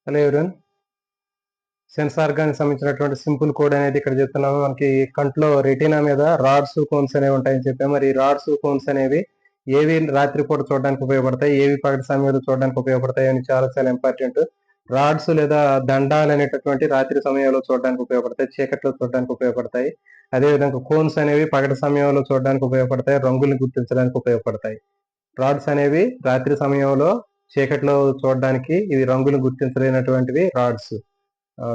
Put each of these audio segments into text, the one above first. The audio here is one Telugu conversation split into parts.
హలో ఎవరీవన్, సెన్స్ ఆర్గానికి సంబంధించినటువంటి సింపుల్ కోడ్ అనేది ఇక్కడ చెప్తున్నాము. మనకి కంట్లో రెటీనా మీద రాడ్స్ కోన్స్ అనేవి ఉంటాయని చెప్పాము. మరి రాడ్స్ కోన్స్ అనేవి ఏవి రాత్రిపూట చూడడానికి ఉపయోగపడతాయి, ఏవి పగటి సమయంలో చూడడానికి ఉపయోగపడతాయి అని చాలా చాలా ఇంపార్టెంట్. రాడ్స్ లేదా దండాలు అనేటటువంటి రాత్రి సమయంలో చూడడానికి ఉపయోగపడతాయి, చీకట్లో చూడడానికి ఉపయోగపడతాయి. అదేవిధంగా కోన్స్ అనేవి పగటి సమయంలో చూడడానికి ఉపయోగపడతాయి, రంగుల్ని గుర్తించడానికి ఉపయోగపడతాయి. రాడ్స్ అనేవి రాత్రి సమయంలో చీకట్లో చూడడానికి, ఇవి రంగులు గుర్తించలేనటువంటివి రాడ్స్.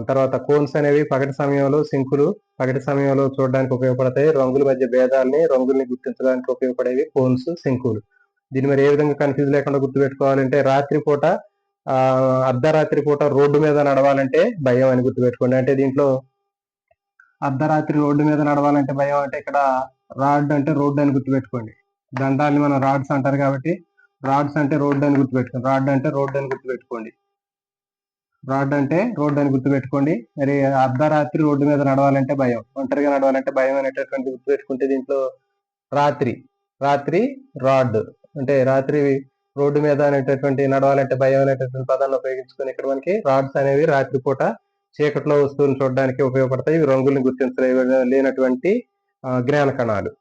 తర్వాత కోన్స్ అనేవి పగటి సమయంలో శంకులు పగటి సమయంలో చూడడానికి ఉపయోగపడతాయి, రంగుల మధ్య భేదాలని రంగుల్ని గుర్తించడానికి ఉపయోగపడేవి కోన్స్, శంకులు. దీన్ని మరి ఏ విధంగా కన్ఫ్యూజ్ లేకుండా గుర్తుపెట్టుకోవాలంటే, రాత్రిపూట అర్ధరాత్రి పూట రోడ్డు మీద నడవాలంటే భయం అని గుర్తుపెట్టుకోండి. అంటే దీంట్లో అర్ధరాత్రి రోడ్డు మీద నడవాలంటే భయం అంటే ఇక్కడ రాడ్ అంటే రోడ్డు అని గుర్తుపెట్టుకోండి. దండాన్ని మనం రాడ్స్ అంటారు కాబట్టి రాడ్స్ అంటే రోడ్డు అని గుర్తుపెట్టుకోండి. రాడ్ అంటే రోడ్డు అని గుర్తుపెట్టుకోండి. రాడ్ అంటే రోడ్డు అని గుర్తుపెట్టుకోండి. మరి అర్ధరాత్రి రోడ్డు మీద నడవాలంటే భయం, ఒంటరిగా నడవాలంటే భయం అనేటటువంటి గుర్తుపెట్టుకుంటే దీంట్లో రాత్రి రాత్రి రాడ్ అంటే రాత్రి రోడ్డు మీద అనేటటువంటి నడవాలంటే భయం అనేటటువంటి పదాన్ని ఉపయోగించుకొని ఇక్కడ మనకి రాడ్స్ అనేవి రాత్రిపూట చీకట్లో వస్తువులను చూడడానికి ఉపయోగపడతాయి. ఇవి రంగుల్ని గుర్తించలేనటువంటి జ్ఞాన కణాలు.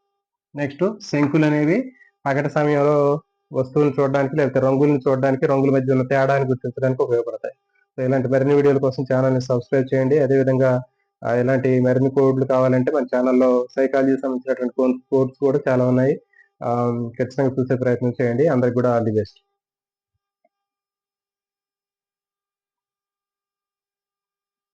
నెక్స్ట్ శంకులు అనేవి పగటి సమయంలో వస్తువులను చూడడానికి లేకపోతే రంగుల్ని చూడడానికి, రంగుల మధ్య ఉన్న తేడాన్ని గుర్తించడానికి ఉపయోగపడతాయి. సో ఇలాంటి మరిన్ని వీడియోల కోసం ఛానల్ని సబ్స్క్రైబ్ చేయండి. అదేవిధంగా ఇలాంటి మరిన్ని కోడ్లు కావాలంటే మన ఛానల్లో సైకాలజీ సంబంధించినటువంటి కోడ్స్ కూడా చాలా ఉన్నాయి. ఖచ్చితంగా చూసే ప్రయత్నం చేయండి. అందరికి కూడా ఆల్ ది బెస్ట్.